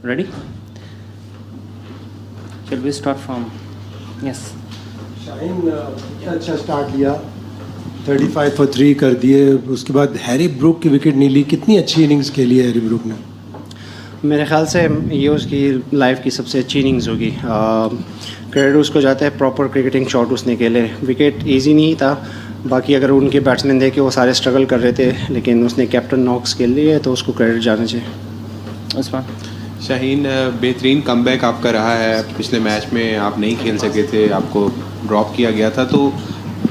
Ready? Shall we start from? Yes. Shaheen अच्छा start लिया, 35 for 3 कर दिए, उसके बाद हैरी ब्रूक की विकेट नहीं ली. कितनी अच्छी इनिंग्स खेली है हैरी ब्रूक ने. मेरे ख्याल से ये उसकी लाइफ की सबसे अच्छी इनिंग्स होगी. क्रेडिट उसको जाता है, प्रॉपर क्रिकेटिंग शॉट उसने खेले. विकेट इजी नहीं था, बाकी अगर उनके बैट्समैन देखे वो सारे स्ट्रगल कर रहे थे, लेकिन उसने कैप्टन नॉक्स खेल लिए तो उसको क्रेडिट जाना चाहिए. उस्मान. शाहीन, बेहतरीन कमबैक आपका रहा है. पिछले मैच में आप नहीं खेल सके थे, आपको ड्रॉप किया गया था, तो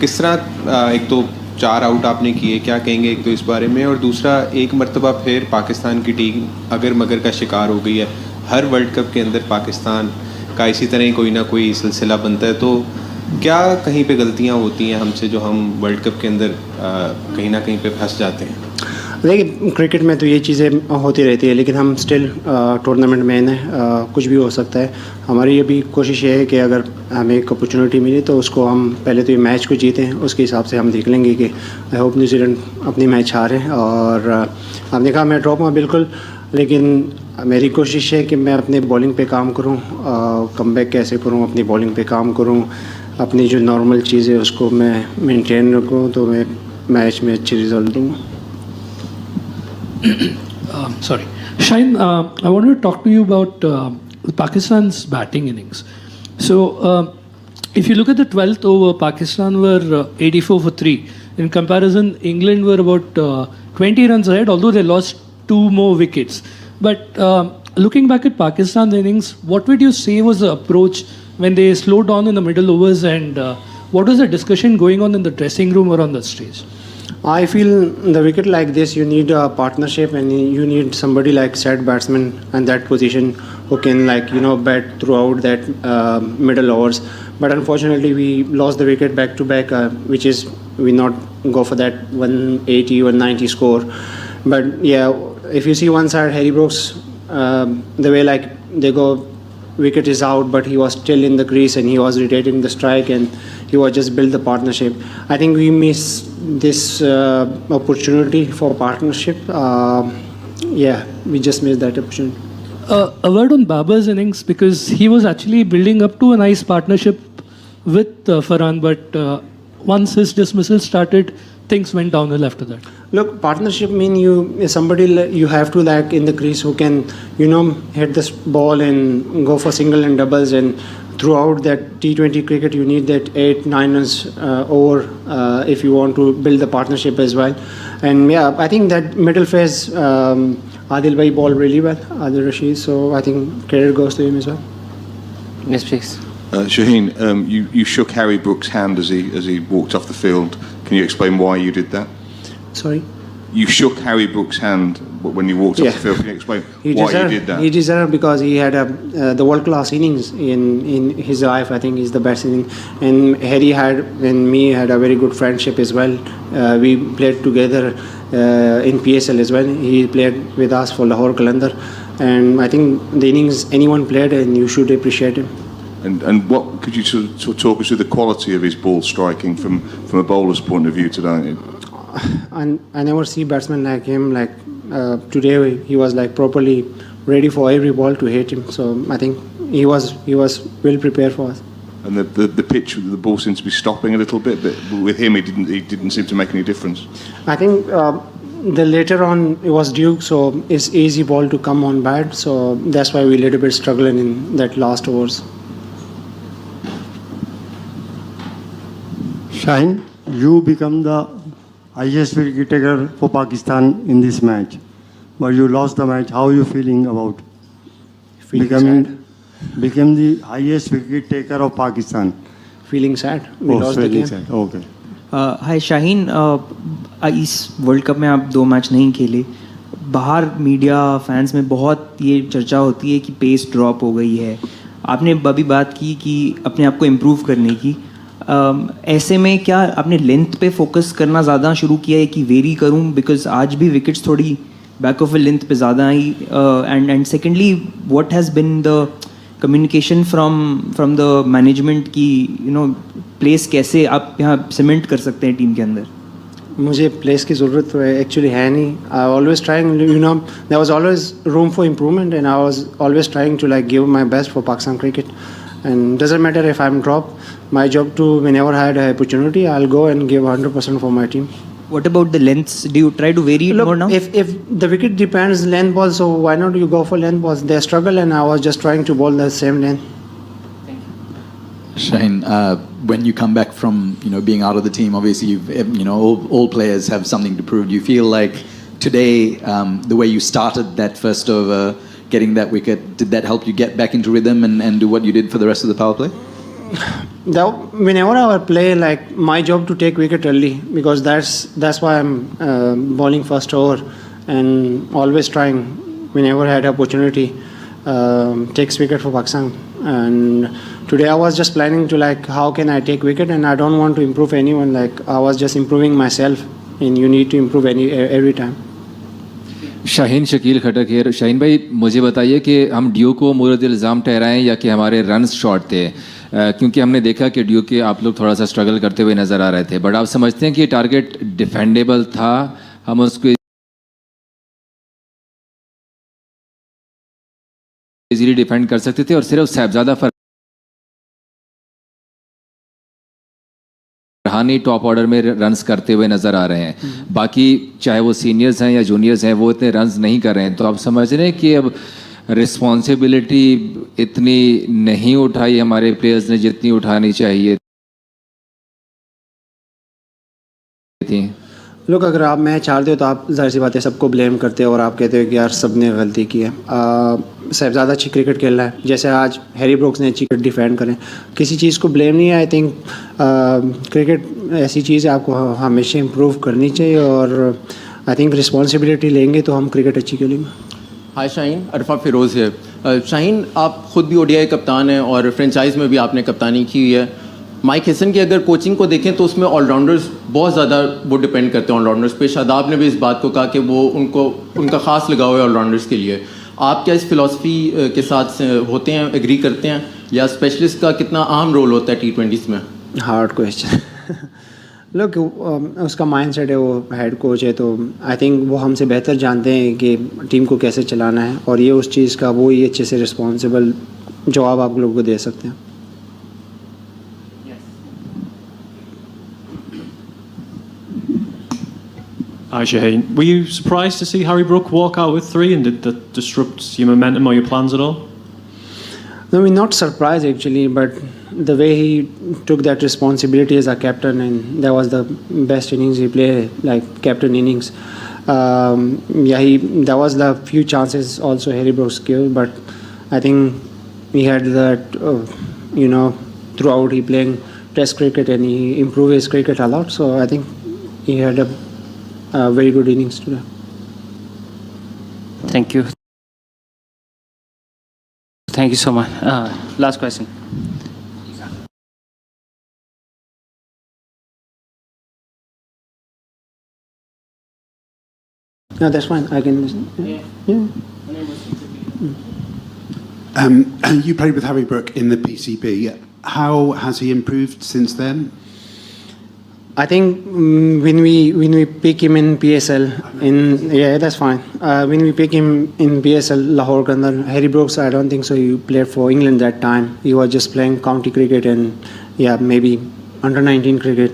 किस तरह एक तो 4 आउट आपने किए, क्या कहेंगे एक तो इस बारे में, और दूसरा एक मरतबा फिर पाकिस्तान की टीम अगर मगर का शिकार हो गई है. हर वर्ल्ड कप के अंदर पाकिस्तान का इसी तरह ही कोई ना कोई सिलसिला बनता है, तो क्या कहीं पे गलतियां होती हैं हमसे जो हम वर्ल्ड कप के अंदर कहीं ना कहीं पे फंस जाते हैं? देखिए, क्रिकेट में तो ये चीज़ें होती रहती है, लेकिन हम स्टिल टूर्नामेंट में हैं, कुछ भी हो सकता है. हमारी ये भी कोशिश ये है कि अगर हमें एक अपॉर्चुनिटी मिली तो उसको हम पहले तो ये मैच को जीतें, उसके हिसाब से हम देख लेंगे कि आई होप न्यूजीलैंड अपनी मैच हारे. और आपने देखा मैं ड्रॉप में बिल्कुल, लेकिन मेरी कोशिश है कि मैं अपने बॉलिंग पे काम करूं, कमबैक कैसे करूं, अपनी बॉलिंग पे काम करूं, अपनी जो नॉर्मल चीज़ें उसको मैं मेंटेन रखूं, तो मैं मैच में अच्छे रिजल्ट दूँगा. Sorry. Shaheen, I wanted to talk to you about Pakistan's batting innings. So, if you look at the 12th over, Pakistan were 84 for 3. In comparison, England were about 20 runs ahead, although they lost 2 more wickets. But looking back at Pakistan's innings, what would you say was the approach when they slowed down in the middle overs, and what was the discussion going on in the dressing room or on the stage? I feel the wicket like this, you need a partnership, and you need somebody like set batsman in that position who can bat throughout that middle overs. But unfortunately, we lost the wicket back to back, which is we not go for that 180, 190 score. But yeah, if you see one side, Harry Brooks, the way they go, wicket is out, but he was still in the crease and he was rotating the strike and he was just build the partnership. I think we missed this opportunity for partnership. Yeah, we just missed that opportunity. A word on Babar's innings, because he was actually building up to a nice partnership with Farhan, but once his dismissal started, things went downhill after that. Look, partnership mean somebody you have to in the crease who can hit this ball and go for single and doubles, and throughout that T20 cricket you need that 8-9 runs over if you want to build the partnership as well. And yeah, I think that middle phase Adil Bhai bowled really well, Adil Rashid, so I think credit goes to him as well. Yes, please. Shaheen, you shook Harry Brooks' hand as he walked off the field. Can you explain why you did that? Sorry? You shook Harry Brooks' hand when you walked off the field. Can you explain why you did that? He deserved, because he had the world-class innings in his life. I think he's the best inning. And Harry and me had a very good friendship as well. We played together in PSL as well. He played with us for Lahore Qalandar. And I think the innings anyone played, and you should appreciate him. And what could you sort of talk us through the quality of his ball striking from a bowler's point of view today? I never see batsman like him. Today he was properly ready for every ball to hit him. So I think he was well prepared for us. And the pitch, the ball seemed to be stopping a little bit, but with him he didn't seem to make any difference. I think the later on it was Duke, so it's easy ball to come on bad. So that's why we a little bit struggling in that last overs. Shaheen, you become the highest wicket taker for Pakistan in this match, but you lost the match. How are you feeling about became the highest wicket taker of Pakistan? Feeling sad. We lost the game. Sad. Okay. हाय शाहीन, इस world cup में आप 2 match नहीं खेले. बाहर media fans में बहुत ये चर्चा होती है कि पेस ड्रॉप हो गई है. आपने अभी बात की कि अपने आप को इम्प्रूव करने की. ऐसे में क्या आपने लेंथ पे फोकस करना ज़्यादा शुरू किया है कि वेरी करूं, बिकॉज आज भी विकेट्स थोड़ी बैक ऑफ लेंथ पे ज़्यादा आई. And secondly, what has been the communication from the management की प्लेस कैसे आप यहाँ सीमेंट कर सकते हैं टीम के अंदर? मुझे प्लेस की ज़रूरत तो एक्चुअली है नहीं. I always trying, there was always room for improvement, and I was always trying to like give my best for Pakistan cricket. And doesn't matter if I'm dropped. My job to whenever I had an opportunity, I'll go and give 100% for my team. What about the lengths? Do you try to vary it Look, more now? if the wicket depends length ball, so why not you go for length balls? They struggle, and I was just trying to bowl the same length. Shaheen, when you come back from being out of the team, obviously all players have something to prove. Do you feel like today the way you started that first over, getting that wicket, did that help you get back into rhythm and do what you did for the rest of the power play? Whenever I play, like my job to take wicket early, because that's why I'm bowling first over, and always trying whenever I had opportunity takes wicket for Pakistan. And today I was just planning to like how can I take wicket, and I don't want to improve anyone. Like I was just improving myself, and you need to improve every time. Shaheen Shakeel खटक है. शाहीन भाई मुझे बताइए कि हम due को मुरद इल्ज़ाम ठहराएं या कि हमारे रन्स शॉर्ट थे, क्योंकि हमने देखा कि ड्यू के आप लोग थोड़ा सा स्ट्रगल करते हुए नज़र आ रहे थे, बट आप समझते हैं कि ये टारगेट डिफेंडेबल था, हम उसको इजीली डिफेंड कर सकते थे और सिर्फ साहबजादा फरहानी टॉप ऑर्डर में रन्स करते हुए नज़र आ रहे हैं, बाकी चाहे वो सीनियर्स हैं या जूनियर्स हैं वो इतने रन्स नहीं कर रहे हैं. तो आप समझ रहे हैं कि अब रिस्पॉन्सिबिलिटी इतनी नहीं उठाई हमारे प्लेयर्स ने जितनी उठानी चाहिए थी. लोग अगर आप मैच हारते हो तो आप जाहिर सी बात है सबको ब्लेम करते हो और आप कहते हो कि यार सब ने गलती की है. साहबजादा अच्छी क्रिकेट खेल रहा है, जैसे आज हैरी ब्रोक्स ने अच्छी क्रिकेट डिफेंड करें, किसी चीज़ को ब्लेम नहीं है. आई थिंक क्रिकेट ऐसी चीज़ है आपको हमेशा इम्प्रूव करनी चाहिए, और आई थिंक रिस्पॉन्सिबिलिटी लेंगे तो हम क्रिकेट अच्छी खेलेंगे. हाय शाहीन, अरफा फिरोज़ है. शाहीन, आप खुद भी ओडीआई कप्तान हैं और फ्रेंचाइज में भी आपने कप्तानी की हुई है. माइक हेसन की अगर कोचिंग को देखें तो उसमें ऑलराउंडर्स बहुत ज़्यादा वो डिपेंड करते हैं ऑलराउंडर्स पे. शादाब ने भी इस बात को कहा कि वो उनका ख़ास लगाव है ऑलराउंडर्स के लिए. आप क्या इस फिलॉसफी के साथ होते हैं, एग्री करते हैं, या स्पेशलिस्ट का कितना अहम रोल होता है T20s में? Hard question. लोग उसका माइंडसेट है, वो हेड कोच है, तो आई थिंक वो हमसे बेहतर जानते हैं कि टीम को कैसे चलाना है, और ये उस चीज़ का वो ही अच्छे से रिस्पॉन्सिबल जवाब आप लोगों को दे सकते हैं. Hi Shaheen, were you surprised to see Harry Brook walk out with 3, and did that disrupt your momentum or your plans at all? No, we're not surprised actually, but the way he took that responsibility as a captain, and that was the best innings he played, like captain innings. There was the few chances also Harry Brooks gave, but I think he had that, throughout he playing Test cricket and he improved his cricket a lot. So I think he had a very good innings today. Thank you. Thank you so much. Last question. No, that's fine. I can listen. Yeah. You played with Harry Brook in the PCB. How has he improved since then? I think when we pick him in PSL, that's fine. When we pick him in PSL, Lahore Kandar, Harry Brooks, I don't think so. He played for England that time. He was just playing county cricket and maybe under 19 cricket.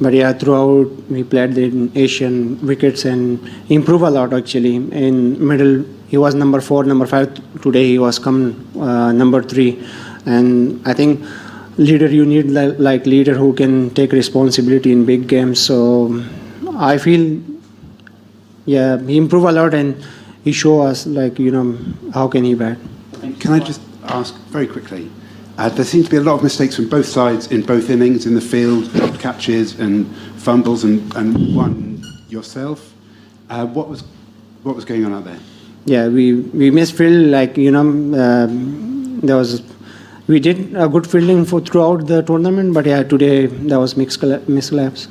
But throughout we played in Asian wickets and improved a lot actually. In middle, he was number 4, number 5. Today he was come number 3, and I think. Leader, you need like leader who can take responsibility in big games. So I feel he improved a lot, and he show us how can he bat. Can I just ask very quickly? There seems to be a lot of mistakes from both sides in both innings, in the field, dropped catches and fumbles, and one yourself. What was going on out there? Yeah, we missed field, there was. We did a good fielding throughout the tournament, but today there was mixed collapse.